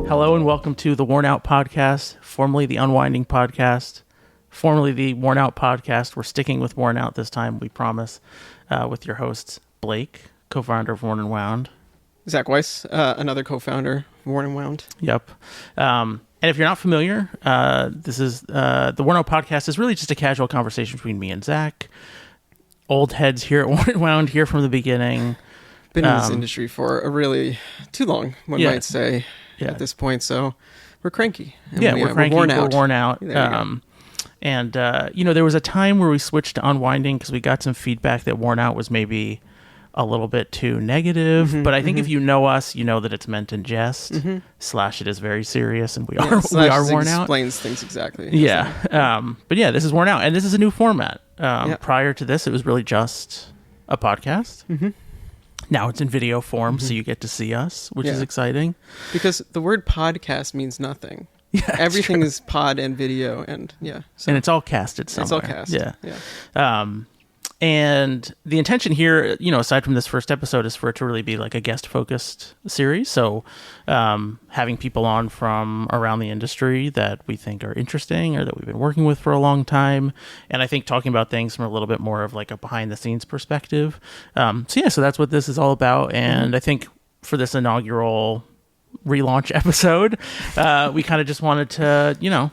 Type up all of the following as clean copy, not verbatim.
Hello and welcome to the Worn Out Podcast, formerly the Unwinding Podcast, formerly the Worn Out Podcast. We're sticking with Worn Out this time, we promise, with your hosts, Blake, co-founder of Worn and Wound. Zach Weiss, another co-founder of Worn and Wound. Yep. And if you're not familiar, this is the Worn Out Podcast is really just a casual conversation between me and Zach. Old heads here at Worn and Wound, here from the beginning. Been in this industry for a really too long, one might say. Yeah. At this point, so we're cranky. We're cranky. We're worn out. There there was a time where we switched to unwinding because we got some feedback that worn out was maybe a little bit too negative. But I think if you know us, you know that it's meant in jest. Slash, it is very serious, and we are worn out. Explains things exactly. Yeah. But yeah, this is worn out, and this is a new format. Prior to this, it was really just a podcast. Now it's in video form, so you get to see us, which is exciting. Because the word podcast means nothing. Yeah, everything is pod and video, and and it's all casted somewhere. It's all cast. Yeah. And the intention here, aside from this first episode, is for it to really be like a guest-focused series. So having people on from around the industry that we think are interesting or that we've been working with for a long time. And I think talking about things from a little bit more of like a behind-the-scenes perspective. So that's what this is all about. And I think for this inaugural relaunch episode, we kind of just wanted to,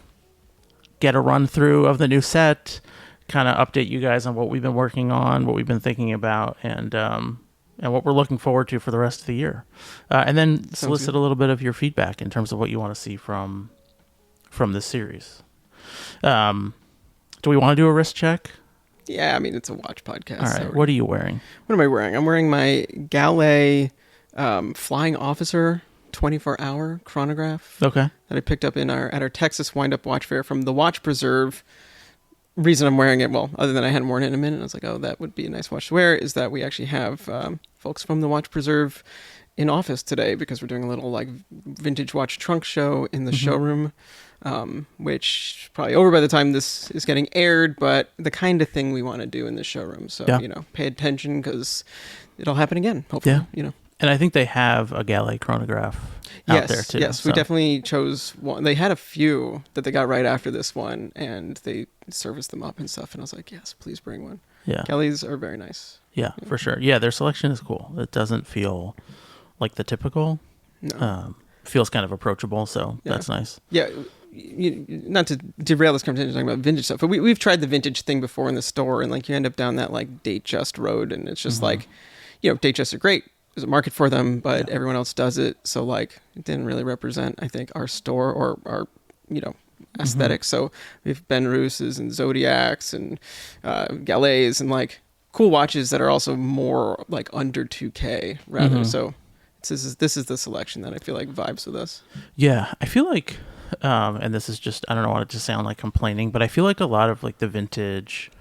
get a run-through of the new set, kind of update you guys on what we've been working on, what we've been thinking about, and what we're looking forward to for the rest of the year. And then solicit a little bit of your feedback in terms of what you want to see from this series. Do we want to do a wrist check? Yeah, I mean, it's a watch podcast. All right, what are you wearing? What am I wearing? I'm wearing my Gallet Flying Officer 24-hour chronograph. Okay. That I picked up at our Texas Wind-Up Watch Fair from the Watch Preserve. Reason I'm wearing it, well, other than I hadn't worn it in a minute, I was like, oh, that would be a nice watch to wear, is that we actually have folks from the Watch Preserve in office today because we're doing a little like vintage watch trunk show in the showroom, which probably over by the time this is getting aired, but the kind of thing we want to do in the showroom. So, pay attention because it'll happen again, hopefully. Yeah. And I think they have a Gallet chronograph out there too. Yes, we definitely chose one. They had a few that they got right after this one, and they serviced them up and stuff. And I was like, yes, please bring one. Yeah. Gallets are very nice. Yeah, for sure. Yeah, their selection is cool. It doesn't feel like the typical. No. Feels kind of approachable, so that's nice. Yeah. Not to derail this conversation talking about vintage stuff, but we've tried the vintage thing before in the store, and like you end up down that like Datejust road, and it's just like, Datejusts are great. There's a market for them, but everyone else does it. So like it didn't really represent, I think, our store or our, aesthetic. So we have Ben Roos's and Zodiacs and Gallets and like cool watches that are also more like under 2K rather. So this is the selection that I feel like vibes with us. Yeah, I feel like, and this is just, I don't want it to sound like complaining, but I feel like a lot of like the vintage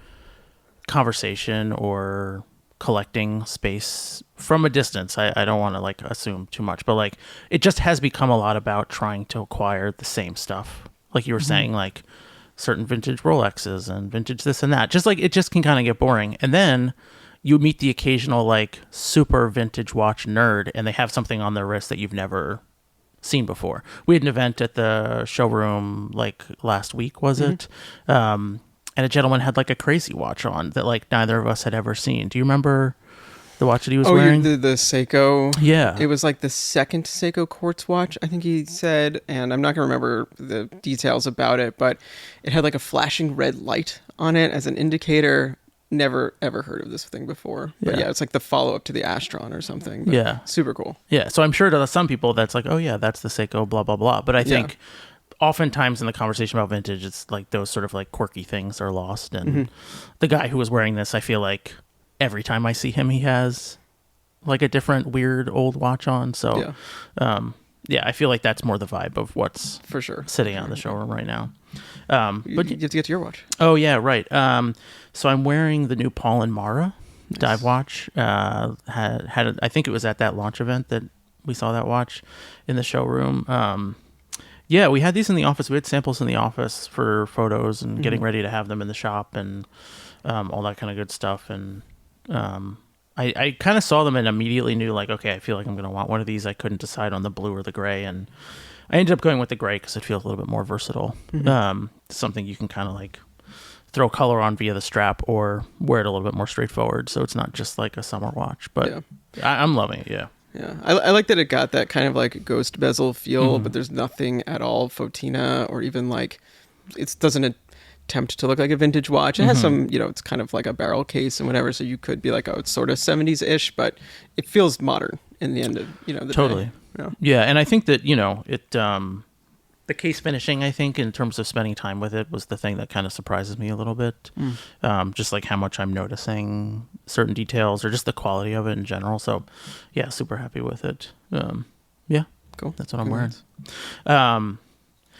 conversation or collecting space from a distance, I don't want to like assume too much, but like it just has become a lot about trying to acquire the same stuff, like you were saying, like certain vintage Rolexes and vintage this and that, just like it just can kind of get boring. And then you meet the occasional like super vintage watch nerd and they have something on their wrist that you've never seen before. We had an event at the showroom like last week, was it? And a gentleman had like a crazy watch on that like neither of us had ever seen. Do you remember the watch that he was wearing? The Seiko. Yeah. It was like the second Seiko quartz watch, I think he said, and I'm not going to remember the details about it, but it had like a flashing red light on it as an indicator. Never ever heard of this thing before. But yeah, it's like the follow-up to the Astron or something. But super cool. Yeah, so I'm sure to some people that's like, oh yeah, that's the Seiko, blah, blah, blah. But I think oftentimes in the conversation about vintage, it's like those sort of like quirky things are lost. And the guy who was wearing this, I feel like every time I see him, he has like a different weird old watch on. So I feel like that's more the vibe of what's for sure sitting out in the showroom right now. But you have to get to your watch. Oh yeah, right. So I'm wearing the new Paul and Mara dive watch. I think it was at that launch event that we saw that watch in the showroom. Yeah, we had these in the office. We had samples in the office for photos and getting ready to have them in the shop and all that kind of good stuff. And I kind of saw them and immediately knew like, okay, I feel like I'm going to want one of these. I couldn't decide on the blue or the gray, and I ended up going with the gray because it feels a little bit more versatile. Something you can kind of like throw color on via the strap or wear it a little bit more straightforward. So it's not just like a summer watch, but I'm loving it. Yeah. Yeah, I like that it got that kind of like ghost bezel feel, but there's nothing at all Fotina or even like it doesn't attempt to look like a vintage watch. It has some, it's kind of like a barrel case and whatever, so you could be like, oh, it's sort of 70s-ish, but it feels modern in the end of, the Totally. day. Yeah, and I think that, it the case finishing, I think, in terms of spending time with it was the thing that kind of surprises me a little bit. Just like how much I'm noticing certain details or just the quality of it in general. So, yeah, super happy with it. Yeah, cool. That's what I'm wearing.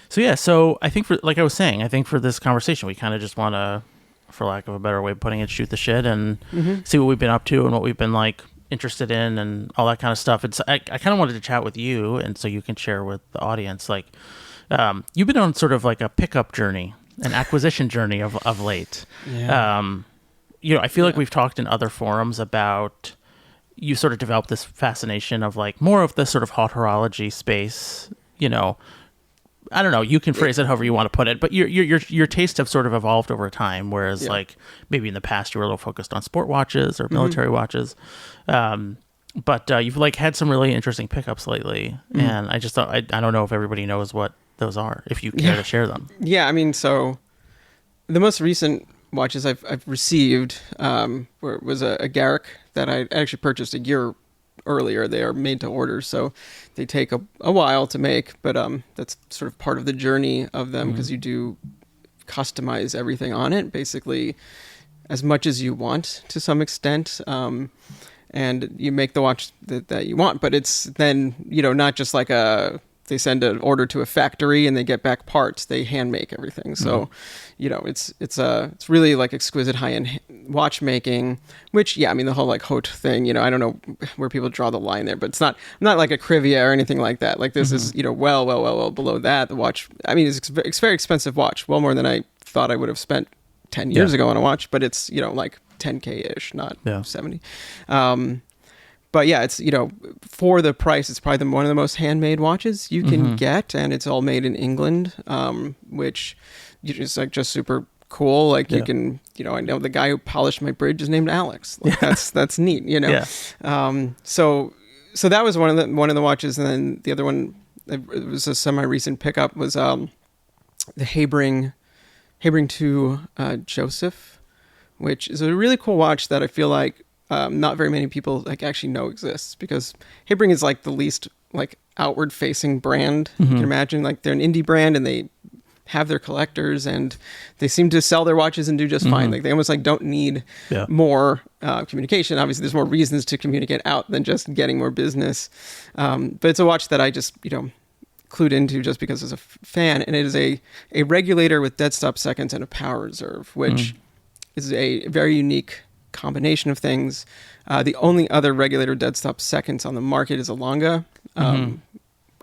So I think like I was saying, I think for this conversation, we kind of just want to, for lack of a better way of putting it, shoot the shit and see what we've been up to and what we've been like interested in and all that kind of stuff. I kind of wanted to chat with you, and so you can share with the audience, like, you've been on sort of like a pickup journey, an acquisition journey of late. Yeah. I feel like we've talked in other forums about you sort of developed this fascination of like more of the sort of hot horology space. I don't know. You can phrase it however you want to put it, but your tastes have sort of evolved over time. Whereas like maybe in the past you were a little focused on sport watches or military watches. But you've like had some really interesting pickups lately, and I just thought I don't know if everybody knows what those are. If you care to share them, I mean, so the most recent watches I've received was a Garrick that I actually purchased a year earlier. They are made to order, so they take a while to make, but that's sort of part of the journey of them because you do customize everything on it, basically as much as you want to some extent. And you make the watch that you want, but it's then, not just like they send an order to a factory and they get back parts. They hand make everything. So, it's really like exquisite high-end watchmaking, which, I mean, the whole like haute thing, I don't know where people draw the line there, but it's not like a Crivia or anything like that. Like this is, well below that. The watch, I mean, it's a very expensive watch, well more than I thought I would have spent 10 years ago on a watch, but it's, like 10K-ish, not 70. But yeah, it's, for the price, it's probably one of the most handmade watches you can get, and it's all made in England, which is like just super cool. Like you can, I know the guy who polished my bridge is named Alex. Like that's neat, So that was one of the watches, and then the other one, it was a semi-recent pickup, was the Habring 2 Joseph, which is a really cool watch that I feel like not very many people like actually know exists, because Habring is like the least like outward facing brand you can imagine. Like they're an indie brand and they have their collectors and they seem to sell their watches and do just fine. Like they almost like don't need more communication. Obviously there's more reasons to communicate out than just getting more business. But it's a watch that I just, clued into just because as a fan, and it is a regulator with dead stop seconds and a power reserve, which is a very unique combination of things. The only other regulator dead stop seconds on the market is a Longa, and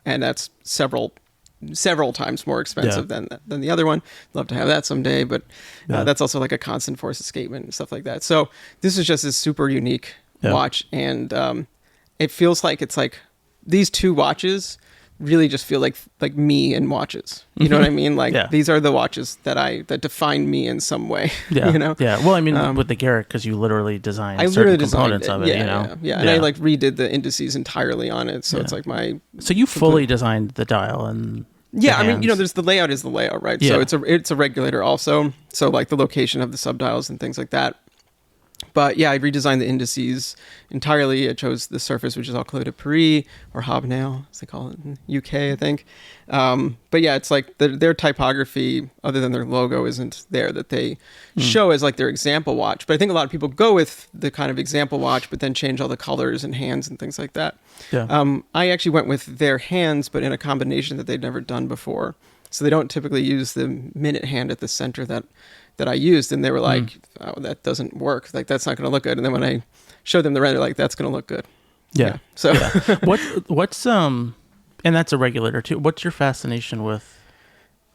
that's several times more expensive than the other one. Love to have that someday, but that's also like a constant force escapement and stuff like that. So this is just a super unique watch, and it feels like it's like these two watches really just feel like me and watches. You know what I mean? Like these are the watches that define me in some way. Yeah. Yeah. Well, I mean, with the Garrick, because you literally designed certain components of it. Yeah. And I like redid the indices entirely on it, so it's like my. So you fully designed the dial and. Yeah, I mean, there's the layout is the layout, right? So it's a regulator also. So like the location of the subdials and things like that. But yeah, I redesigned the indices entirely. I chose the surface, which is all Clos de Paris, or hobnail, as they call it in the UK, I think. But yeah, it's like their typography, other than their logo, isn't there, that they show as like their example watch. But I think a lot of people go with the kind of example watch, but then change all the colors and hands and things like that. Yeah. I actually went with their hands, but in a combination that they'd never done before. So they don't typically use the minute hand at the center that I used, and they were like, oh, that doesn't work. Like, that's not going to look good. And then when I showed them the render, like, that's going to look good. Yeah. So what's and that's a regulator too. What's your fascination with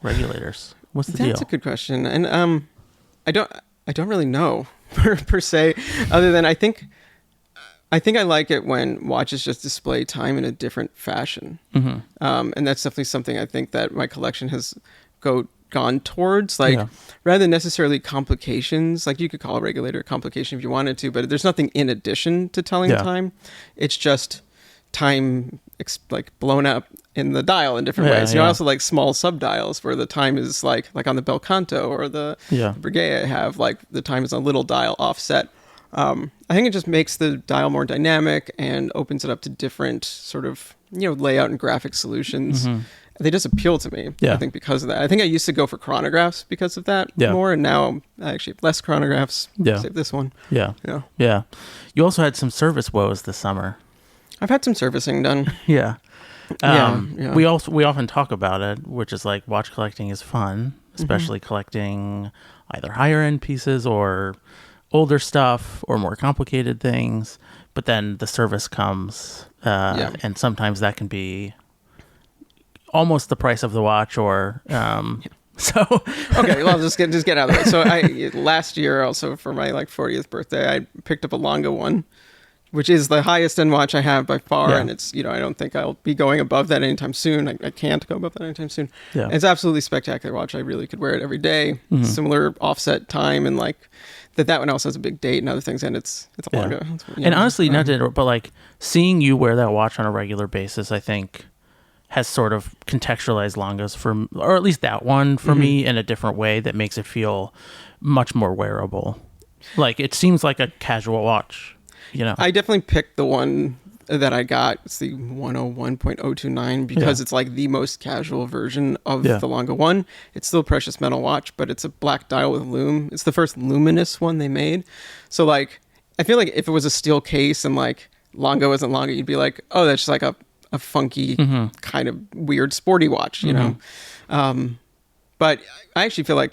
regulators? What's the deal? That's a good question. And I don't really know per se, other than I think I think I like it when watches just display time in a different fashion. Mm-hmm. And that's definitely something I think that my collection has gone towards. Like, rather than necessarily complications, like you could call a regulator a complication if you wanted to, but there's nothing in addition to telling time. It's just time like blown up in the dial in different ways. You know, I also like small subdials where the time is like on the Bel Canto or the Breguet I have, like the time is a little dial offset. I think it just makes the dial more dynamic and opens it up to different sort of, layout and graphic solutions. Mm-hmm. They just appeal to me, I think, because of that. I think I used to go for chronographs because of that more, and now I actually have less chronographs. Save this one. Yeah. You also had some service woes this summer. I've had some servicing done. We often talk about it, which is like watch collecting is fun, especially collecting either higher end pieces or older stuff or more complicated things. But then the service comes, and sometimes that can be almost the price of the watch, or so. Okay, well, just get out of the way. So last year also for my 40th birthday, I picked up a Longa one, which is the highest end watch I have by far, and it's I don't think I'll be going above that anytime soon. I can't go above that anytime soon. It's absolutely spectacular watch. I really could wear it every day. Similar offset time, and that one also has a big date and other things, and it's a Longa. And honestly, but seeing you wear that watch on a regular basis, I think has sort of contextualized Longas or at least that one for me in a different way that makes it feel much more wearable. Like it seems like a casual watch. I definitely picked the one that I got. It's the 101.029 because it's like the most casual version of the Longa one. It's still a precious metal watch, but it's a black dial with lume. It's the first luminous one they made. So I feel like if it was a steel case and Longa wasn't Longa, you'd be like, oh, that's just like a funky kind of weird sporty watch, but I actually feel like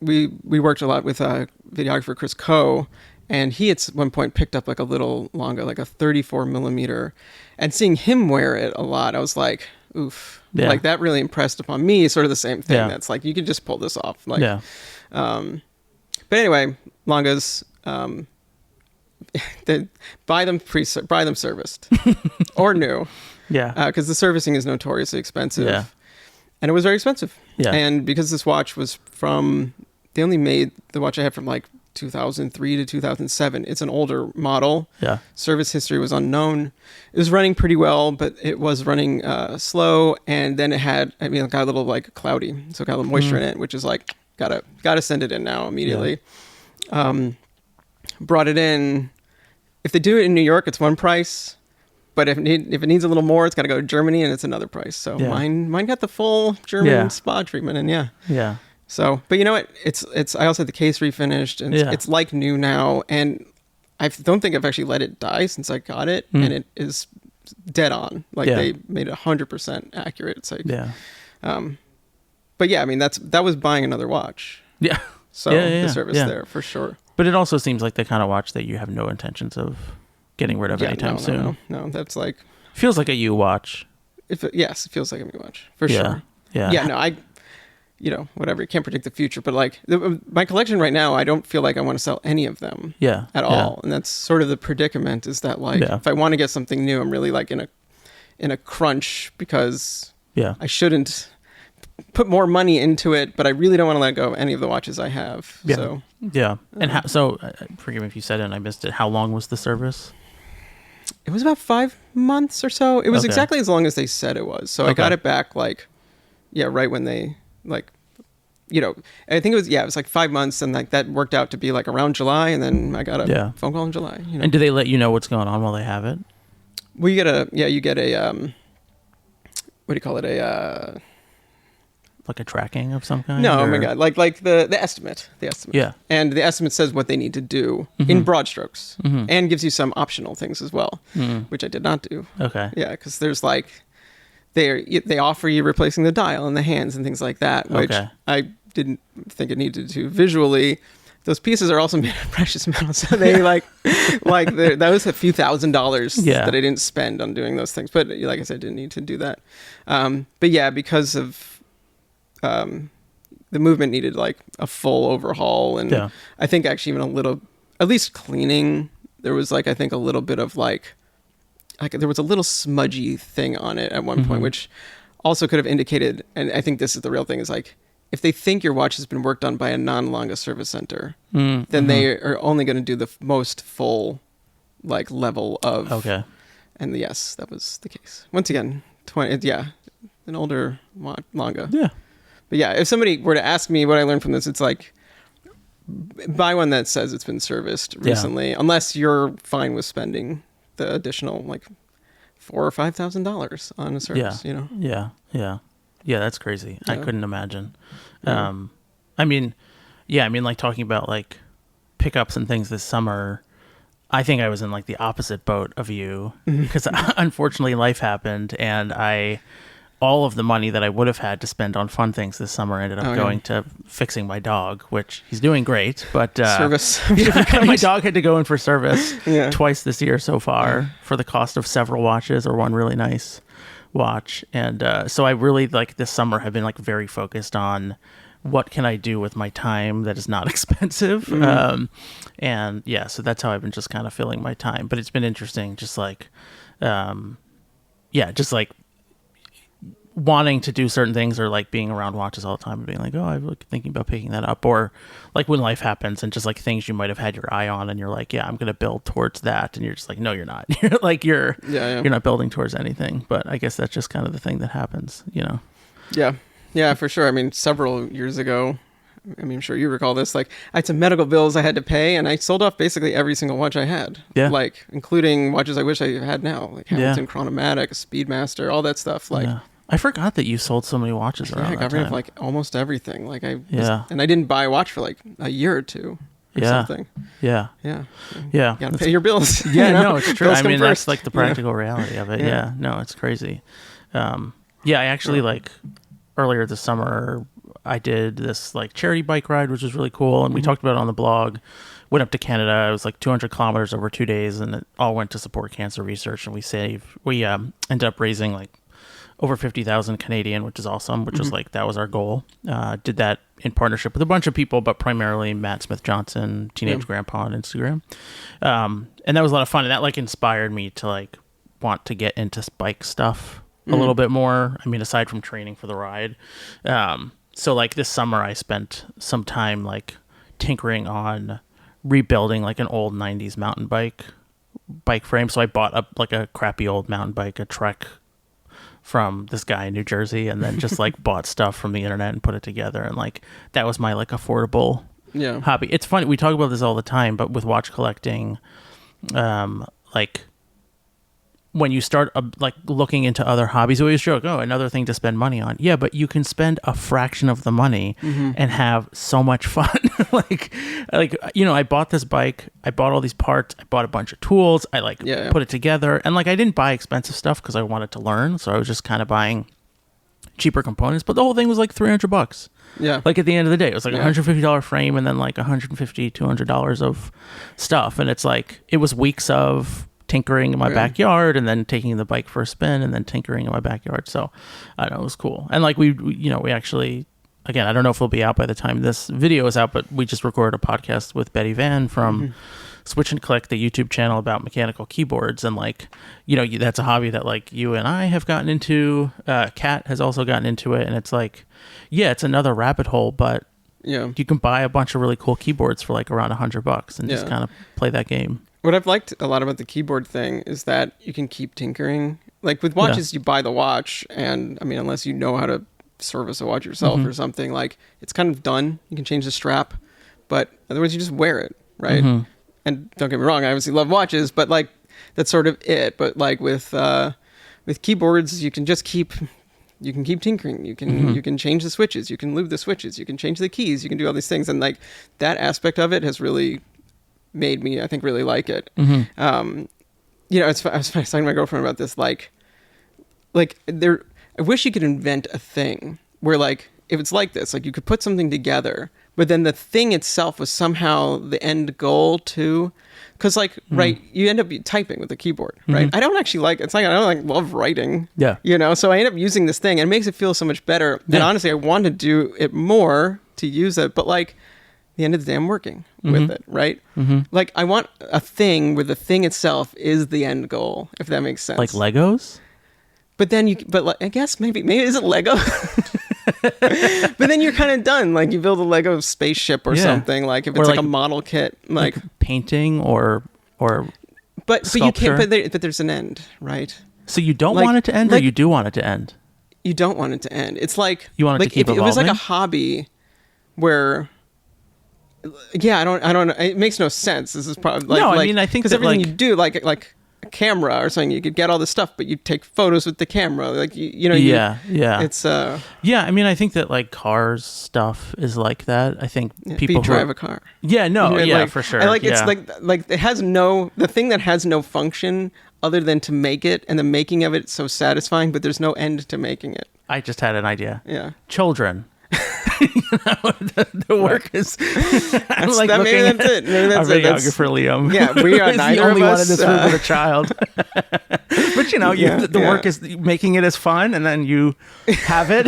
we worked a lot with videographer Chris Coe, and he at one point picked up a little Longa, like a 34 millimeter, and seeing him wear it a lot, I was like, oof, that really impressed upon me. Sort of the same thing. That's you could just pull this off. But anyway, Longas, buy them serviced or new, because the servicing is notoriously expensive, and it was very expensive. And because this watch was they only made the watch I had from 2003 to 2007. It's an older model. Service history was unknown. It was running pretty well, but it was running slow, and then it got a little cloudy, so it got a little moisture in it, which is gotta send it in now immediately. Brought it in. If they do it in New York, it's one price, but if it needs a little more, it's got to go to Germany, and it's another price. So mine got the full German spa treatment, and So, but you know what? It's. I also had the case refinished, and it's like new now, and I don't think I've actually let it die since I got it, and it is dead on. They made it 100% accurate. It's but yeah, I mean that was buying another watch. So the service there for sure. But it also seems like the kind of watch that you have no intentions of getting rid of anytime soon. No, that's feels like a you watch. It feels like a me watch for sure. No, I whatever. You can't predict the future, but my collection right now, I don't feel like I want to sell any of them at all. And that's sort of the predicament, is that if I want to get something new, I'm really in a crunch, because I shouldn't put more money into it, but I really don't want to let go of any of the watches I have. So and forgive me if you said it and I missed it, how long was the service? It was about 5 months or so. It was exactly as long as they said it was. So I got it back right when they I think it was 5 months, and that worked out to be around July, and then I got a phone call in July. And do they let you know what's going on while they have it? Well, you get a what do you call it, like a tracking of some kind? No, oh my God. Like the estimate. The estimate. Yeah. And the estimate says what they need to do in broad strokes, and gives you some optional things as well, which I did not do. Okay. Yeah, because there's they offer you replacing the dial and the hands and things like that, which I didn't think it needed to visually. Those pieces are also made of precious metal, so they that was a few $1,000s that I didn't spend on doing those things. But like I said, I didn't need to do that. But yeah, because of the movement needed a full overhaul, and I think actually even a little, at least cleaning there was like, I think a little bit of like there was a little smudgy thing on it at one point, which also could have indicated, and I think this is the real thing, is like, if they think your watch has been worked on by a non-Longa service center, then they are only going to do the most full like level of. Okay. And yes, that was the case. Once again, an older Longa. Yeah. But yeah, if somebody were to ask me what I learned from this, it's like, buy one that says it's been serviced recently, unless you're fine with spending the additional like $4,000 or $5,000 on a service. Yeah. You know. Yeah. That's crazy. Yeah. I couldn't imagine. Yeah. I mean, like talking about like pickups and things this summer. I think I was in like the opposite boat of you because unfortunately life happened, and all of the money that I would have had to spend on fun things this summer ended up going to fixing my dog, which he's doing great, but service. My dog had to go in for service twice this year so far for the cost of several watches or one really nice watch. And so I really like this summer have been like very focused on what can I do with my time that is not expensive. And yeah, so that's how I've been just kind of filling my time. But it's been interesting, just like, just like wanting to do certain things, or like being around watches all the time and being like, oh, I'm like thinking about picking that up, or like when life happens and just like things you might have had your eye on and you're like, yeah, I'm going to build towards that. And you're just like, no, you're not. You're like, you're not building towards anything. But I guess that's just kind of the thing that happens, you know? Yeah, for sure. I mean, several years ago, I mean, I'm sure you recall this, like I had some medical bills I had to pay, and I sold off basically every single watch I had. Yeah. Like including watches I wish I had now, like Hamilton Chronomatic, Speedmaster, all that stuff. Like I forgot that you sold so many watches around that I got rid of like almost everything. Like and I didn't buy a watch for like a year or two or something. Yeah. You gotta pay your bills. Yeah, you know? No, it's true. Bills I mean, first. that's like the practical reality of it. Yeah. No, it's crazy. I actually like earlier this summer, I did this like charity bike ride, which was really cool. And we talked about it on the blog. Went up to Canada. It was like 200 kilometers over 2 days, and it all went to support cancer research. And we ended up raising like over 50,000 Canadian, which is awesome, which was like, that was our goal. Did that in partnership with a bunch of people, but primarily Matt Smith Johnson, Teenage Grandpa on Instagram. And that was a lot of fun. And that like inspired me to like want to get into bike stuff a little bit more. I mean, aside from training for the ride. So like this summer I spent some time like tinkering on rebuilding like an old 90s mountain bike frame. So I bought a crappy old mountain bike, a Trek, from this guy in New Jersey, and then just like bought stuff from the internet and put it together. And like, that was my like affordable hobby. It's funny. We talk about this all the time, but with watch collecting, like when you start like looking into other hobbies, we always joke, oh, another thing to spend money on. Yeah, but you can spend a fraction of the money and have so much fun. like, you know, I bought this bike, I bought all these parts, I bought a bunch of tools, I put it together, and like I didn't buy expensive stuff because I wanted to learn, so I was just kind of buying cheaper components, but the whole thing was like $300. Yeah. Like at the end of the day, it was like $150 frame and then like $150, $200 of stuff. And it's like, it was weeks of tinkering in my backyard and then taking the bike for a spin and then tinkering in my backyard. So I don't know, it was cool. And like we actually, again, I don't know if it'll be out by the time this video is out, but we just recorded a podcast with Betty Van from Switch and Click, the YouTube channel about mechanical keyboards. And like, you know, that's a hobby that like you and I have gotten into. Kat has also gotten into it. And it's like, yeah, it's another rabbit hole, but you can buy a bunch of really cool keyboards for like around $100 and just kind of play that game. What I've liked a lot about the keyboard thing is that you can keep tinkering. Like with watches, you buy the watch, and I mean, unless you know how to service a watch yourself or something, like it's kind of done. You can change the strap, but otherwise you just wear it, right? And don't get me wrong, I obviously love watches, but like that's sort of it. But like with keyboards, you can just keep tinkering. You can change the switches, you can lube the switches, you can change the keys, you can do all these things, and like that aspect of it has really made me, I think, really like it. You know, I was talking to my girlfriend about this, like there, I wish you could invent a thing where like, if it's like this, like you could put something together, but then the thing itself was somehow the end goal too. Cause like, right, you end up typing with a keyboard, right? I don't actually like, it's like, I don't like love writing, you know? So I end up using this thing and it makes it feel so much better. And honestly, I want to do it more to use it, but like, the end of the day, I'm working with it, right? Like, I want a thing where the thing itself is the end goal, if that makes sense. Like Legos? But then I guess maybe is it Lego? But then you're kind of done. Like, you build a Lego spaceship or something. Like, if it's like a model kit, like painting or but you can't. But there's an end, right? So you don't want it to end, or you do want it to end? You don't want it to end. It's like you want it to keep evolving. It was like a hobby where. Yeah, I don't. It makes no sense. This is probably like, no. I mean, I think because that everything you do, like a camera or something, you could get all this stuff, but you take photos with the camera, like you know. Yeah. It's yeah. I mean, I think that like cars stuff is like that. I think people drive a car. Yeah. No. You know, yeah, like, for sure. And like it's like it has the thing that has no function other than to make it, and the making of it so satisfying, but there's no end to making it. I just had an idea. Yeah. Children. the work is. I'm like maybe that's it. Maybe that's our videographer Liam. Yeah, we are neither the only of us. One in this room with a child. But you know, the work is making it as fun, and then you have it,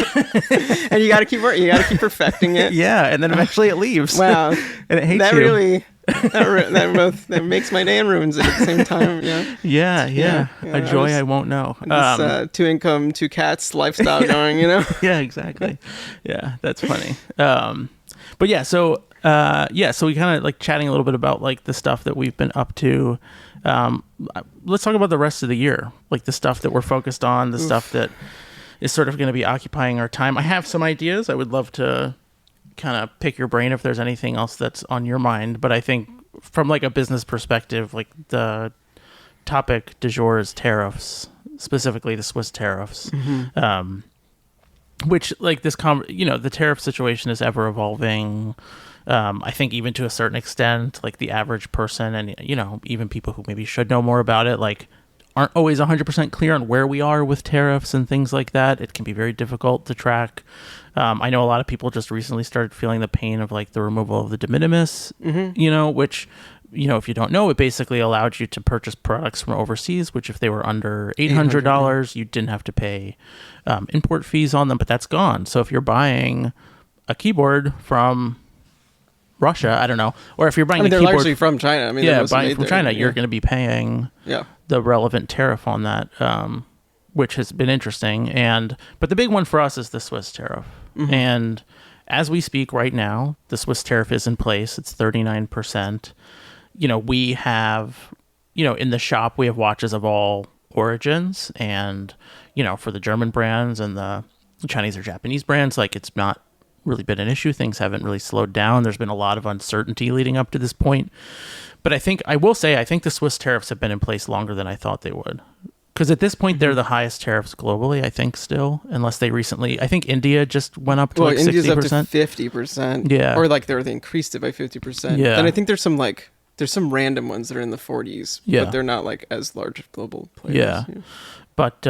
and you got to keep working. You got to keep perfecting it. Yeah, and then eventually it leaves. Wow, and it hates that you. Really. that makes my day and ruins it at the same time. Yeah. A joy I won't know. This 2 income, 2 cats lifestyle going. You know. Yeah, exactly. Yeah, that's funny. But yeah, so we kind of like chatting a little bit about like the stuff that we've been up to. Let's talk about the rest of the year, like the stuff that we're focused on, the stuff that is sort of going to be occupying our time. I have some ideas. I would love to kind of pick your brain if there's anything else that's on your mind, but I think from like a business perspective, like the topic du jour is tariffs, specifically the Swiss tariffs, which like this the tariff situation is ever evolving. I think even to a certain extent, like the average person and even people who maybe should know more about it, like aren't always 100% clear on where we are with tariffs and things like that. It can be very difficult to track. I know a lot of people just recently started feeling the pain of like the removal of the de minimis, which, if you don't know, it basically allowed you to purchase products from overseas, which if they were under $800, you didn't have to pay import fees on them, but that's gone. So if you're buying a keyboard from Russia, I don't know, or if you're buying they're keyboard largely from China. I mean, buying from China, you're going to be paying the relevant tariff on that, which has been interesting. But the big one for us is the Swiss tariff. And as we speak right now, the Swiss tariff is in place. It's 39%. We have, in the shop, we have watches of all origins. And, for the German brands and the Chinese or Japanese brands, like it's not really been an issue. Things haven't really slowed down. There's been a lot of uncertainty leading up to this point. But I think the Swiss tariffs have been in place longer than I thought they would. Because at this point, they're the highest tariffs globally, I think, still, unless they recently... I think India just went up to like 60%. India's up to 50%. Yeah. Or like they increased it by 50%. Yeah. And I think there's some random ones that are in the 40s, yeah. but they're not like as large global players. Yeah. But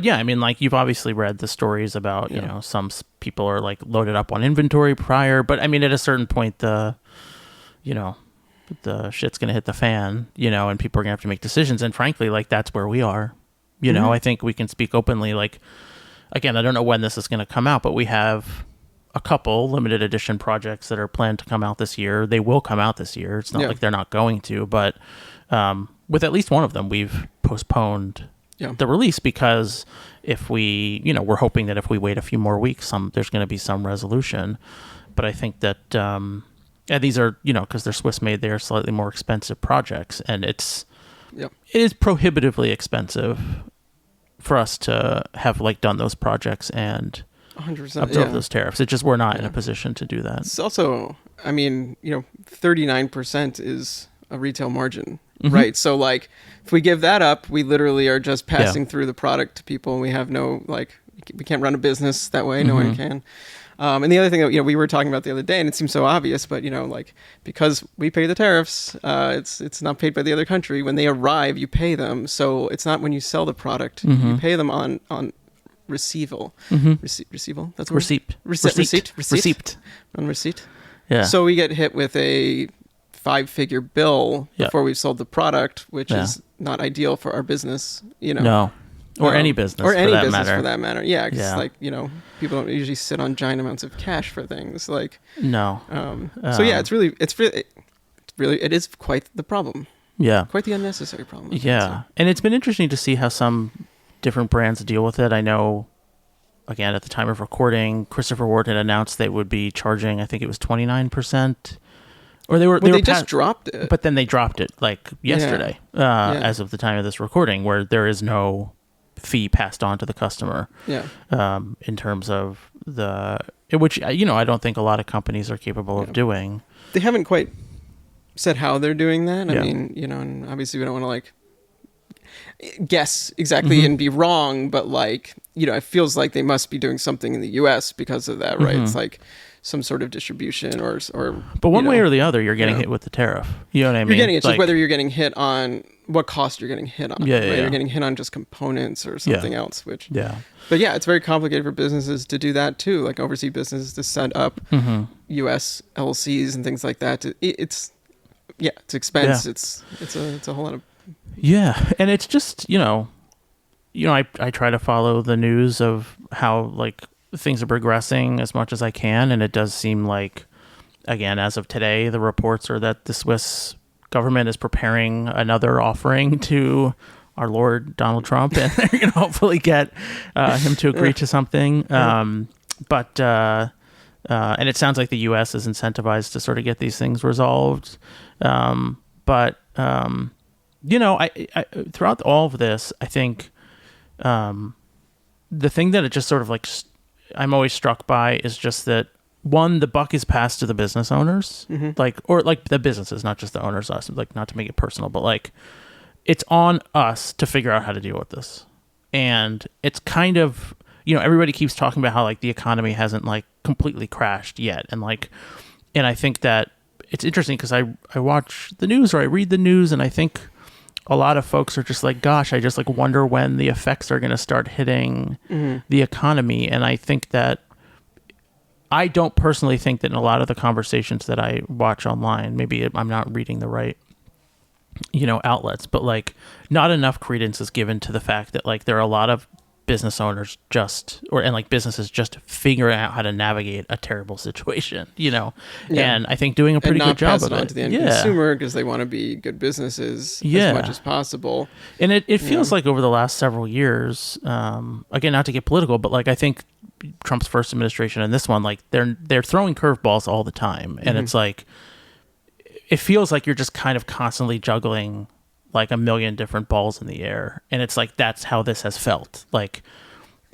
yeah, I mean, like you've obviously read the stories about, some people are like loaded up on inventory prior, but I mean, at a certain point, the shit's going to hit the fan, and people are going to have to make decisions. And frankly, like that's where we are, I think we can speak openly. Like, again, I don't know when this is going to come out, but we have a couple limited edition projects that are planned to come out this year. They will come out this year. It's not like they're not going to, but with at least one of them, we've postponed the release because if we, we're hoping that if we wait a few more weeks, there's going to be some resolution. But I think that these are, because they're Swiss made, they're slightly more expensive projects, and it is prohibitively expensive for us to have like done those projects and 100%, absorb those tariffs. It's just we're not in a position to do that. It's also, 39% is a retail margin, right? So like if we give that up, we literally are just passing through the product to people, and we have no, like, we can't run a business that way. No one can. And the other thing that we were talking about the other day, and it seems so obvious, but like because we pay the tariffs, it's not paid by the other country. When they arrive, you pay them. So it's not when you sell the product, you pay them on receival. Receival. That's what Receipt. On receipt. Yeah. So we get hit with a 5-figure bill before we've sold the product, which is not ideal for our business. No. Or any business, or any for that business matter. for that matter. Yeah, because Yeah. like people don't usually sit on giant amounts of cash for things. Like No. so yeah, it is quite the problem. Yeah. Quite the unnecessary problem. Yeah. And it's been interesting to see how some different brands deal with it. I know, again, at the time of recording, Christopher Ward had announced they would be charging, I think it was 29%. Or they just dropped it. But then they dropped it like yesterday, as of the time of this recording, where there is no fee passed on to the customer. Yeah. In terms of which, I don't think a lot of companies are capable of doing. They haven't quite said how they're doing that. Yeah. I mean, and obviously we don't want to like guess exactly and be wrong, but like, it feels like they must be doing something in the US because of that, right? It's like some sort of distribution or but one way or the other, you're getting hit with the tariff. You know what I mean? You're getting it, like, just whether you're getting hit on what cost you're getting hit on. Yeah, right? yeah. You're getting hit on just components or something else, which but yeah, it's very complicated for businesses to do that too, like overseas businesses to set up US LLCs and things like that. It's expense. Yeah. It's a whole lot of and it's just I try to follow the news of how like things are progressing as much as I can, and it does seem like, again, as of today, the reports are that the Swiss government is preparing another offering to our Lord Donald Trump, and they're going to hopefully get him to agree to something. And it sounds like the U.S. is incentivized to sort of get these things resolved. I throughout all of this, I think the thing that it just sort of like I'm always struck by is just that, one, the buck is passed to the business owners, or the businesses, not just the owners, us, like not to make it personal, but like it's on us to figure out how to deal with this. And it's kind of, everybody keeps talking about how like the economy hasn't like completely crashed yet. And I think that it's interesting because I watch the news or I read the news, and I think a lot of folks are just like, gosh, I just like wonder when the effects are going to start hitting the economy. And I think that I don't personally think that in a lot of the conversations that I watch online, maybe I'm not reading the right, outlets, but like not enough credence is given to the fact that like there are a lot of business owners businesses just figuring out how to navigate a terrible situation, and I think doing a pretty good job of it. On to the end consumer because they want to be good businesses as much as possible. And it feels like over the last several years, again, not to get political, but like I think Trump's first administration and this one, like they're throwing curveballs all the time, and it's like it feels like you're just kind of constantly juggling like a million different balls in the air. And it's like, that's how this has felt. Like,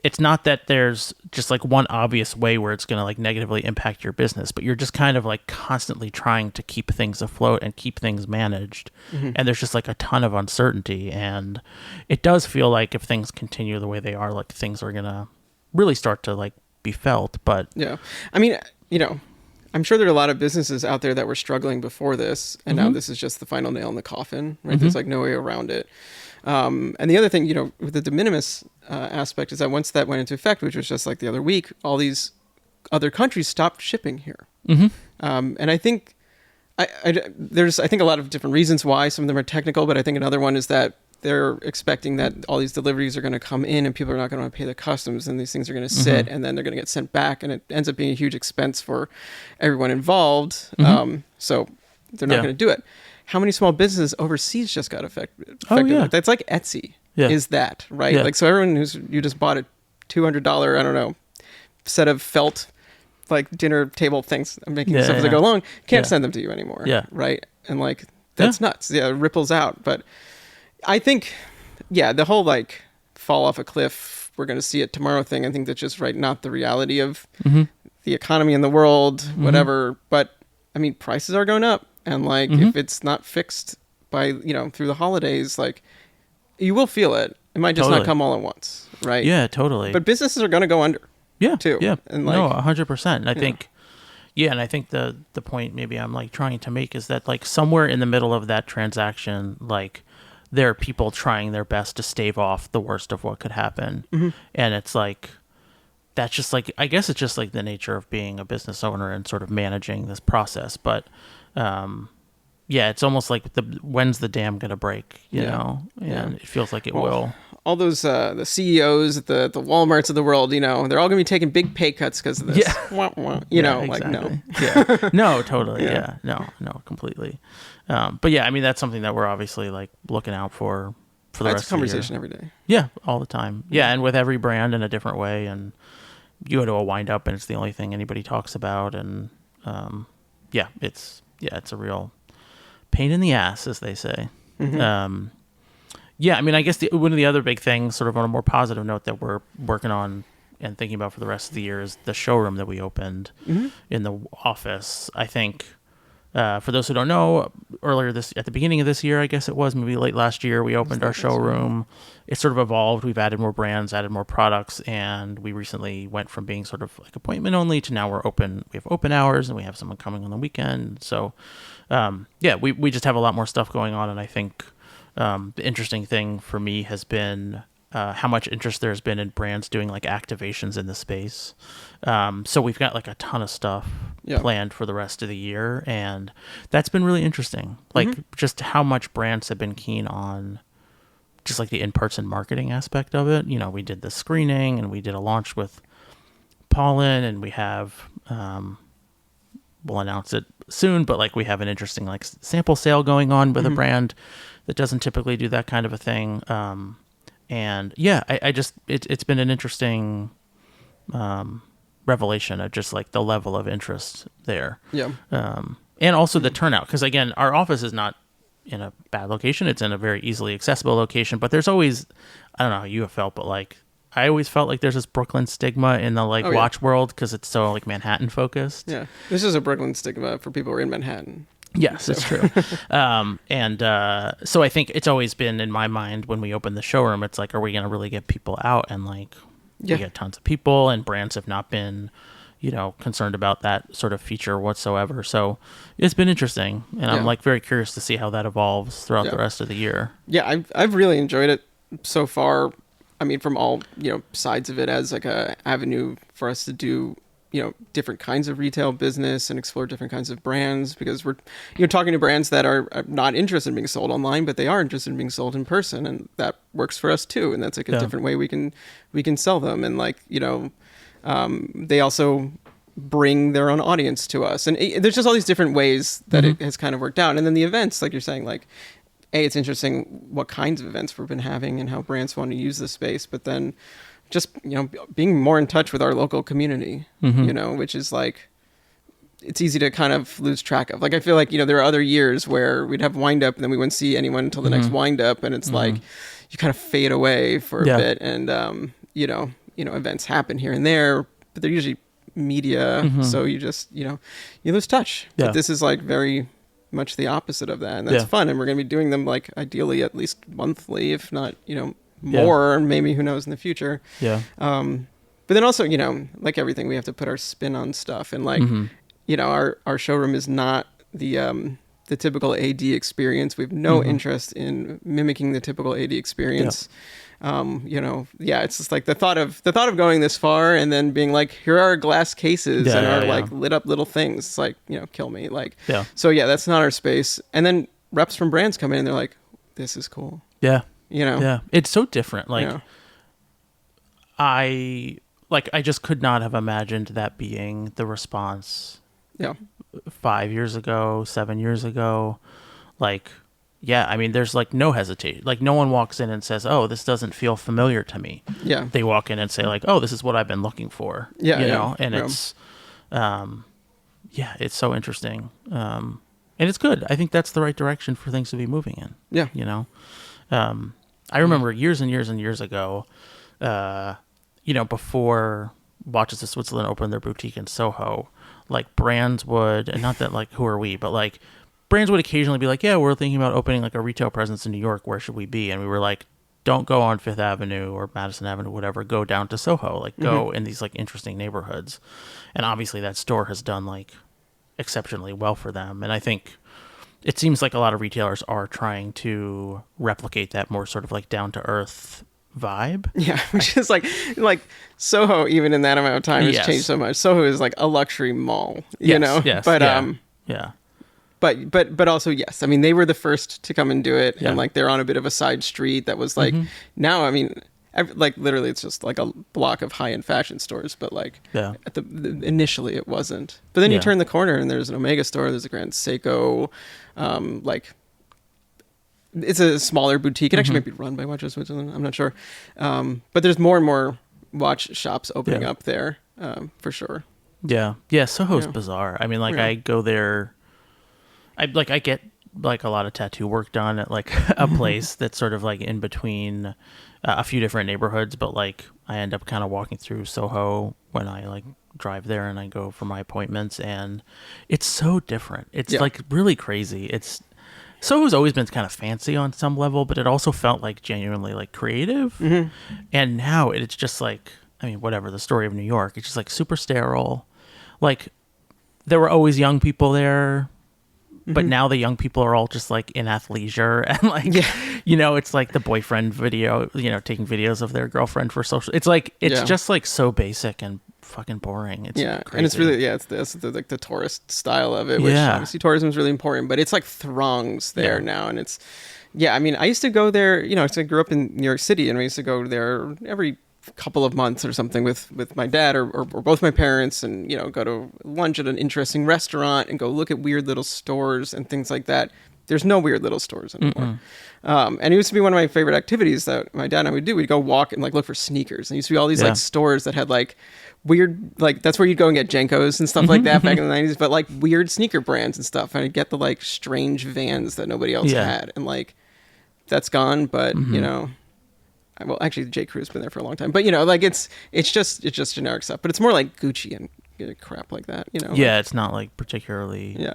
it's not that there's just like one obvious way where it's going to like negatively impact your business, but you're just kind of like constantly trying to keep things afloat and keep things managed. And there's just like a ton of uncertainty. And it does feel like if things continue the way they are, like things are going to really start to like be felt. But yeah, I mean, I'm sure there are a lot of businesses out there that were struggling before this, and now this is just the final nail in the coffin, right? There's like no way around it. And the other thing, with the de minimis aspect is that once that went into effect, which was just like the other week, all these other countries stopped shipping here. And I think there's a lot of different reasons why. Some of them are technical, but I think another one is that they're expecting that all these deliveries are going to come in and people are not going to want to pay the customs, and these things are going to sit and then they're going to get sent back, and it ends up being a huge expense for everyone involved. So they're not going to do it. How many small businesses overseas just got affected? That's like Etsy is that, right? Like, so everyone you just bought a $200, I don't know, set of felt like dinner table things. I'm making stuff as I go along. Can't send them to you anymore. Right. And like, that's nuts. Yeah. It ripples out. But I think, the whole like fall off a cliff, we're going to see it tomorrow thing. I think that's just not the reality of the economy in the world, whatever. But I mean, prices are going up, and like if it's not fixed by through the holidays, like you will feel it. It might just not come all at once, right? Yeah, totally. But businesses are going to go under. Yeah, too. Yeah, and like, no, 100%. And I think, and I think the point maybe I'm like trying to make is that like somewhere in the middle of that transaction, like there are people trying their best to stave off the worst of what could happen. And it's like, that's just like, I guess it's just like the nature of being a business owner and sort of managing this process. But it's almost like when's the dam going to break, you know? And it feels like it will. all those the CEOs at the Walmarts of the world, they're all going to be taking big pay cuts because of this. Yeah. Wah, wah, like no. Yeah. No, totally. Yeah. No, completely. But yeah, I mean, that's something that we're obviously like looking out for the rest of the year. It's a conversation every day. Yeah, all the time. Yeah, and with every brand in a different way. And you go to a wind up and it's the only thing anybody talks about. And it's a real pain in the ass, as they say. Mm-hmm. I mean, I guess one of the other big things, sort of on a more positive note, that we're working on and thinking about for the rest of the year is the showroom that we opened in the office. I think, for those who don't know, at the beginning of this year, I guess it was, maybe late last year, we opened our showroom. It sort of evolved. We've added more brands, added more products, and we recently went from being sort of like appointment only to now we're open. We have open hours, and we have someone coming on the weekend. So, we just have a lot more stuff going on, and I think the interesting thing for me has been how much interest there's been in brands doing like activations in the space. So we've got like a ton of stuff planned for the rest of the year, and that's been really interesting. Like just how much brands have been keen on just like the in-person marketing aspect of it. We did the screening and we did a launch with Pollen, and we have, we'll announce it soon, but like we have an interesting like sample sale going on with a brand that doesn't typically do that kind of a thing. And yeah, it's been an interesting revelation of just like the level of interest there. Yeah. And also the turnout, because again, our office is not in a bad location. It's in a very easily accessible location, but there's always, I don't know how you have felt, but like I always felt like there's this Brooklyn stigma in the like watch world because it's so like Manhattan focused. Yeah. This is a Brooklyn stigma for people who are in Manhattan. Yes, it's true. So I think it's always been in my mind when we open the showroom, it's like, are we going to really get people out? And like, we get tons of people, and brands have not been, concerned about that sort of feature whatsoever. So it's been interesting, and I'm like very curious to see how that evolves throughout the rest of the year. Yeah, I've really enjoyed it so far. I mean, from all, sides of it as like a avenue for us to do, different kinds of retail business and explore different kinds of brands, because we're, talking to brands that are not interested in being sold online, but they are interested in being sold in person, and that works for us too. And that's like a different way we can sell them. And like, they also bring their own audience to us. And there's just all these different ways that it has kind of worked out. And then the events, like you're saying, like, it's interesting what kinds of events we've been having and how brands want to use the space, but then just, being more in touch with our local community, which is like, it's easy to kind of lose track of. Like, I feel like, there are other years where we'd have wind up and then we wouldn't see anyone until the next wind up. And it's like, you kind of fade away for a bit. And, events happen here and there, but they're usually media. So you just, you lose touch. Yeah. But this is like very much the opposite of that. And that's fun. And we're going to be doing them like ideally at least monthly, if not, more, maybe, who knows, in the future. Yeah. But then also, like everything, we have to put our spin on stuff. And like, our showroom is not the typical AD experience. We have no interest in mimicking the typical AD experience. It's just like the thought of going this far and then being like, here are glass cases and our like lit up little things. It's like, kill me. Like, so that's not our space. And then reps from brands come in and they're like, this is cool. Yeah. Yeah, it's so different. Like, I just could not have imagined that being the response. 5 years ago, 7 years ago, like, I mean, there's like no hesitation. Like, no one walks in and says, "Oh, this doesn't feel familiar to me." Yeah, they walk in and say like, "Oh, this is what I've been looking for." And it's, it's so interesting, and it's good. I think that's the right direction for things to be moving in. Yeah, I remember years and years and years ago, before Watches of Switzerland opened their boutique in Soho, like brands would, and not that like who are we, but like brands would occasionally be like, yeah, we're thinking about opening like a retail presence in New York. Where should we be? And we were like, don't go on Fifth Avenue or Madison Avenue, whatever. Go down to Soho, like go in these like interesting neighborhoods. And obviously that store has done like exceptionally well for them. And I think it seems like a lot of retailers are trying to replicate that more sort of like down to earth vibe. Yeah, which is like Soho, even in that amount of time, has changed so much. Soho is like a luxury mall, you know. Yes, but but also, yes, I mean, they were the first to come and do it. Yeah. And like, they're on a bit of a side street that was like, now, I mean, like literally it's just like a block of high-end fashion stores, but like at initially it wasn't. But then you turn the corner and there's an Omega store, there's a Grand Seiko, like it's a smaller boutique. It actually might be run by Watches of Switzerland, I'm not sure. But there's more and more watch shops opening up there, for sure. Yeah, Soho's bizarre. I mean, like I go there, I get like a lot of tattoo work done at like a place that's sort of like in between a few different neighborhoods, but like I end up kind of walking through Soho when I like drive there and I go for my appointments, and it's so different. It's like really crazy. Soho's always been kind of fancy on some level, but it also felt like genuinely like creative. And now it's just like, I mean, whatever, the story of New York, it's just like super sterile. Like there were always young people there, but now the young people are all just like in athleisure and like, you know, it's like the boyfriend video, you know, taking videos of their girlfriend for social. It's like, it's just like so basic and fucking boring. It's crazy. And it's really, it's like the tourist style of it, which obviously tourism is really important, but it's like throngs there now. And it's, I mean, I used to go there, you know, so I grew up in New York City, and we used to go there every couple of months or something with my dad or both my parents, and you know, go to lunch at an interesting restaurant and go look at weird little stores and things like that. There's no weird little stores anymore. And it used to be one of my favorite activities that my dad and I would do. We'd go walk and like look for sneakers, and it used to be all these like stores that had like weird, like that's where you'd go and get Jenkos and stuff like that back in the 90s, but like weird sneaker brands and stuff. And I'd get the like strange Vans that nobody else had, and like that's gone. But you know, well, actually, J. Crew's been there for a long time, but you know, like it's just generic stuff. But it's more like Gucci and crap like that, you know. Yeah, it's not like particularly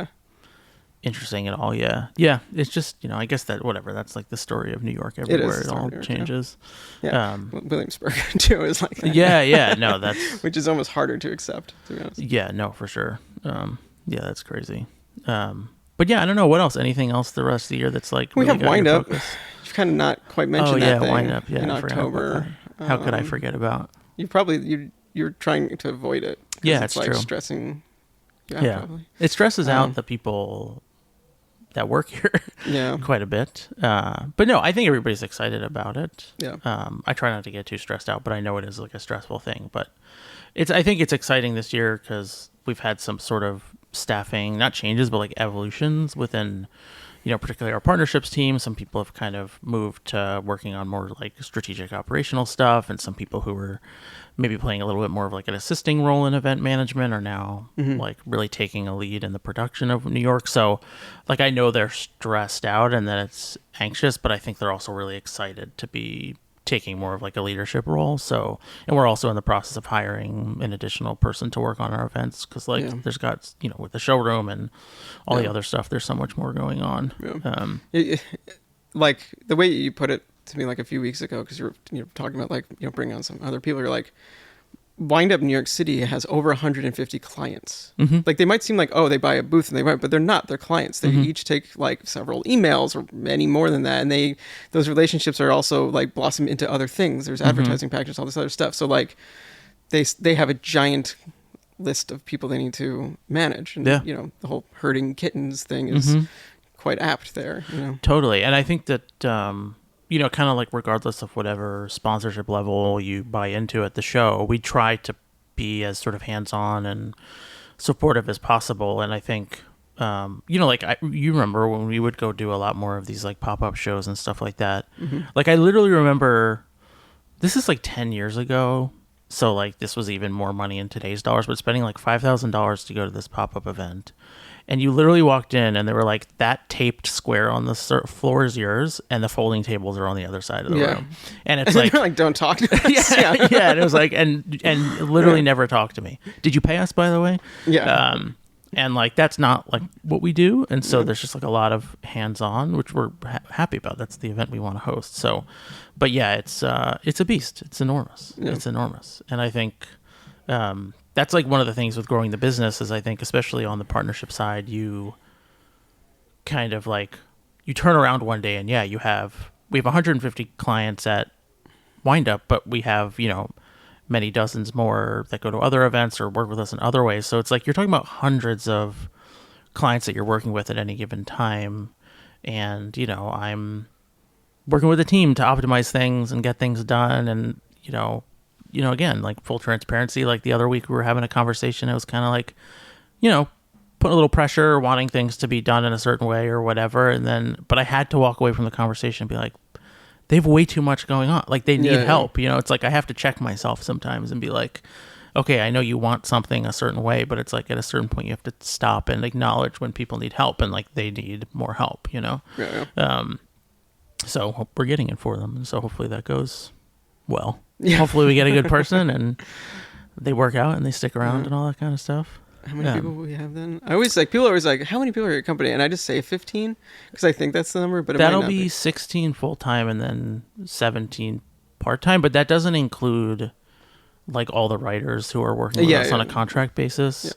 interesting at all. Yeah, it's just, you know, I guess that whatever. That's like the story of New York everywhere. It all changes. Williamsburg too is like that. Yeah. No, that's which is almost harder to accept, to be honest. Yeah, no, for sure. Yeah, that's crazy. But yeah, I don't know what else. Anything else the rest of the year that's like we really have Wind Up. You've kind of not quite mentioned that thing. Wind Up. Yeah, in October. How could I forget about? You're trying to avoid it. Yeah, it's like true. Stressing. Probably. It stresses out the people that work here quite a bit. But no, I think everybody's excited about it. I try not to get too stressed out, but I know it is like a stressful thing. But I think it's exciting this year because we've had some sort of staffing, not changes, but like evolutions within, you know, particularly our partnerships team. Some people have kind of moved to working on more like strategic operational stuff, and some people who were maybe playing a little bit more of like an assisting role in event management are now like really taking a lead in the production of New York. So like, I know they're stressed out and that it's anxious, but I think they're also really excited to be taking more of like a leadership role. So, and we're also in the process of hiring an additional person to work on our events, because like there's got, you know, with the showroom and all the other stuff, there's so much more going on. Like the way you put it to me like a few weeks ago, because you're talking about like, you know, bringing on some other people, you're like, Wind Up New York City has over 150 clients. Like they might seem like, oh, they buy a booth and they might, but they're not. They're clients. They each take like several emails or many more than that, and those relationships are also like blossom into other things. There's advertising packages, all this other stuff. So like they have a giant list of people they need to manage, and you know, the whole herding kittens thing is quite apt there. You know, totally. And I think that you know, kind of like regardless of whatever sponsorship level you buy into at the show, we try to be as sort of hands-on and supportive as possible. And I think, you know, like you remember when we would go do a lot more of these like pop-up shows and stuff like that. Like I literally remember, this is like 10 years ago. So like this was even more money in today's dollars, but spending like $5,000 to go to this pop-up event. And you literally walked in and they were like, that taped square on the floor is yours, and the folding tables are on the other side of the room. And it's like, like, don't talk to us. And it was like, and literally never talk to me. Did you pay us, by the way? And like, that's not like what we do. And so there's just like a lot of hands-on, which we're happy about. That's the event we want to host. So, but yeah, it's a beast. It's enormous. It's enormous. And I think, that's like one of the things with growing the business is, I think, especially on the partnership side, you kind of like, you turn around one day and we have 150 clients at Wind Up, but we have, you know, many dozens more that go to other events or work with us in other ways. So it's like, you're talking about hundreds of clients that you're working with at any given time. And, I'm working with a team to optimize things and get things done. And, again, like full transparency, like the other week we were having a conversation. It was kind of like, putting a little pressure, wanting things to be done in a certain way or whatever. But I had to walk away from the conversation and be like, they have way too much going on. Like they need help. It's like I have to check myself sometimes and be like, okay, I know you want something a certain way, but it's like at a certain point you have to stop and acknowledge when people need help and like they need more help, So we're getting it for them. And so hopefully that goes well. Yeah. Hopefully we get a good person and they work out and they stick around and all that kind of stuff. How many people will we have then? People are always like, how many people are at your company? And I just say 15 because I think that's the number, but that'll be 16 full-time and then 17 part-time, but that doesn't include like all the writers who are working with us on a contract basis.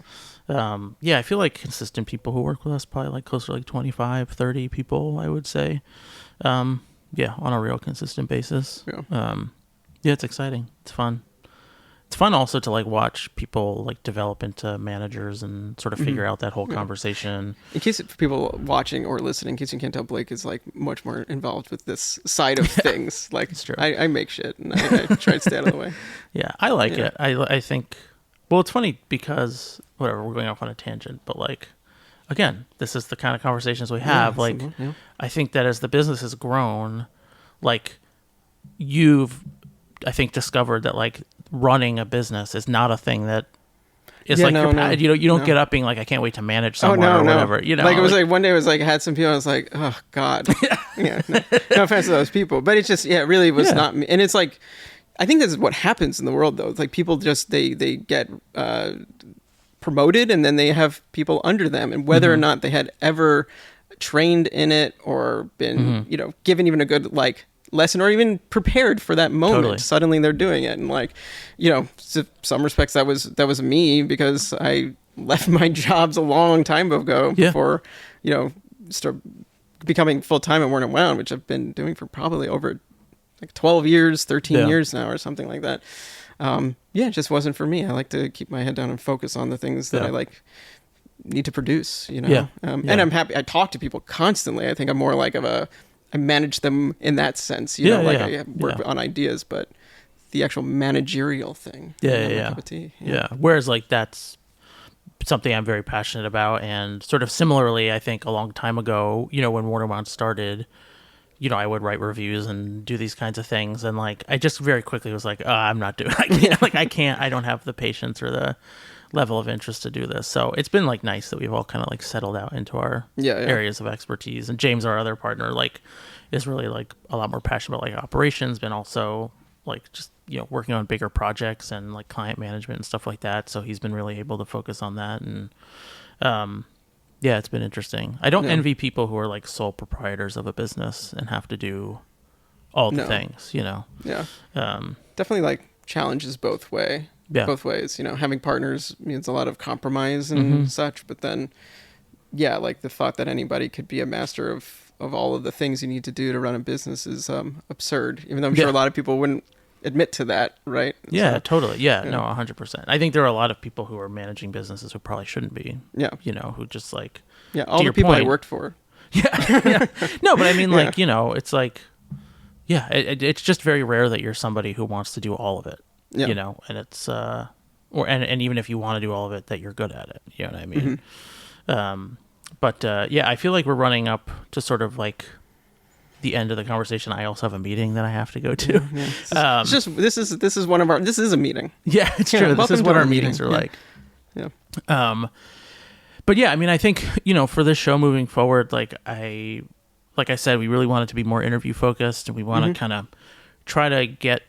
I feel like consistent people who work with us probably like closer to like 25, 30 people, I would say. On a real consistent basis. It's exciting. It's fun. It's fun also to like watch people like develop into managers and sort of figure out that whole conversation. In case for people watching or listening, in case you can't tell, Blake is like much more involved with this side of things. Like it's true. I make shit and I try to stay out of the way. Yeah, I like it. I think, well, it's funny because whatever, we're going off on a tangent, but like, again, this is the kind of conversations we have. I think that as the business has grown, like you've, I think, discovered that like running a business is not a thing that is you don't get up being like, I can't wait to manage someone or whatever. Like it was like one day I was like, I had some people, I was like, oh God. No offense to those people, but it just, it really was not me. And it's like, I think this is what happens in the world though. It's like people just, they get promoted and then they have people under them, and whether or not they had ever trained in it or been, given even a good like lesson or even prepared for that moment, suddenly they're doing it. And like, some respects that was me because I left my jobs a long time ago before, start becoming full-time at Warner Wound, which I've been doing for probably over like 12 years, 13 years now or something like that. It just wasn't for me. I like to keep my head down and focus on the things that I like need to produce, And I'm happy. I talk to people constantly. I think I'm more like I manage them in that sense, I work on ideas, but the actual managerial thing. Whereas like that's something I'm very passionate about, and sort of similarly, I think a long time ago, when Warner Wound started, I would write reviews and do these kinds of things, and like I just very quickly was like, I'm not doing. I don't have the patience or the level of interest to do this. So it's been like nice that we've all kind of like settled out into our areas of expertise. And James, our other partner, like is really like a lot more passionate about like operations, but also like just working on bigger projects and like client management and stuff like that. So he's been really able to focus on that, and it's been interesting. I don't envy people who are like sole proprietors of a business and have to do all the things. Definitely like challenges both ways. Having partners means a lot of compromise and such, but then like the thought that anybody could be a master of all of the things you need to do to run a business is absurd, even though I'm sure a lot of people wouldn't admit to that, right? Totally. No, 100%. I think there are a lot of people who are managing businesses who probably shouldn't be, who just like, all the people I worked for. No, but I mean, like, it's like, it's just very rare that you're somebody who wants to do all of it. And it's and even if you want to do all of it, that you're good at it, you know what I mean? I feel like we're running up to sort of like the end of the conversation. I also have a meeting that I have to go to. This is a meeting. Yeah, it's true. This is what our meetings are like. But I mean, I think, for this show moving forward, like I said, we really want it to be more interview focused, and we want to kind of try to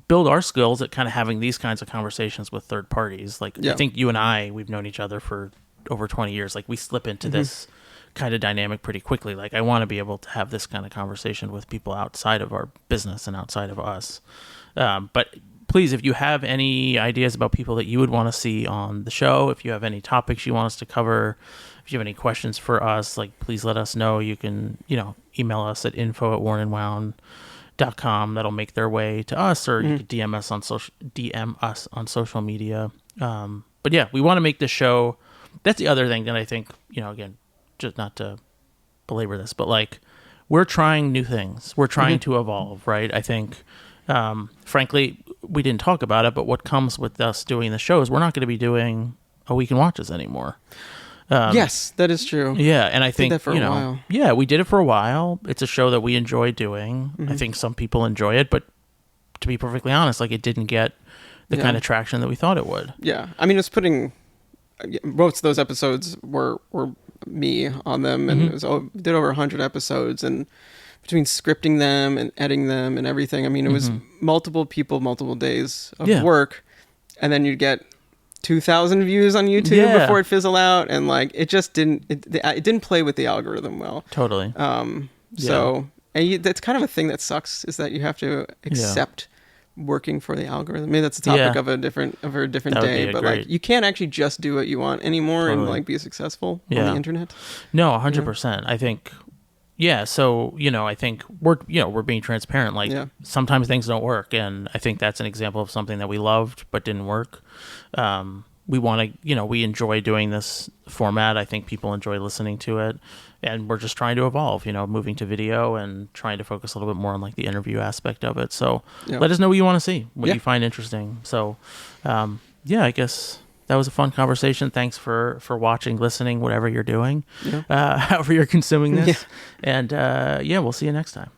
build our skills at kind of having these kinds of conversations with third parties. Like, I think you and we've known each other for over 20 years. Like, we slip into this kind of dynamic pretty quickly. Like, I want to be able to have this kind of conversation with people outside of our business and outside of us. But please, if you have any ideas about people that you would want to see on the show, if you have any topics you want us to cover, if you have any questions for us, like, please let us know. You can, email us at info@warnandwound.com. That'll make their way to us, or you can DM us on social media. But we want to make this show. That's the other thing that I think, again, just not to belabor this, but like we're trying new things. We're trying to evolve, right? I think, frankly, we didn't talk about it, but what comes with us doing the show is we're not going to be doing a Week in Watches anymore. Yes, that is true. Yeah, and I think that for a while. Yeah, we did it for a while. It's a show that we enjoy doing. I think some people enjoy it, but to be perfectly honest, like it didn't get the kind of traction that we thought it would. Yeah, I mean, most of those episodes were me on them, and did over 100 episodes, and between scripting them and editing them and everything, I mean, it was multiple people, multiple days of work, and then you'd get 2,000 views on YouTube before it fizzled out, and like it just didn't play with the algorithm well. Totally. So that's kind of a thing that sucks, is that you have to accept working for the algorithm. Maybe that's a topic of a different day, but like you can't actually just do what you want anymore and like be successful on the internet. No, 100%. I think. Yeah, so I think we're being transparent. Like sometimes things don't work, and I think that's an example of something that we loved but didn't work. We want to, we enjoy doing this format. I think people enjoy listening to it, and we're just trying to evolve. Moving to video and trying to focus a little bit more on like the interview aspect of it. So let us know what you want to see, what you find interesting. So I guess. That was a fun conversation. Thanks for watching, listening, whatever you're doing, however you're consuming this. And we'll see you next time.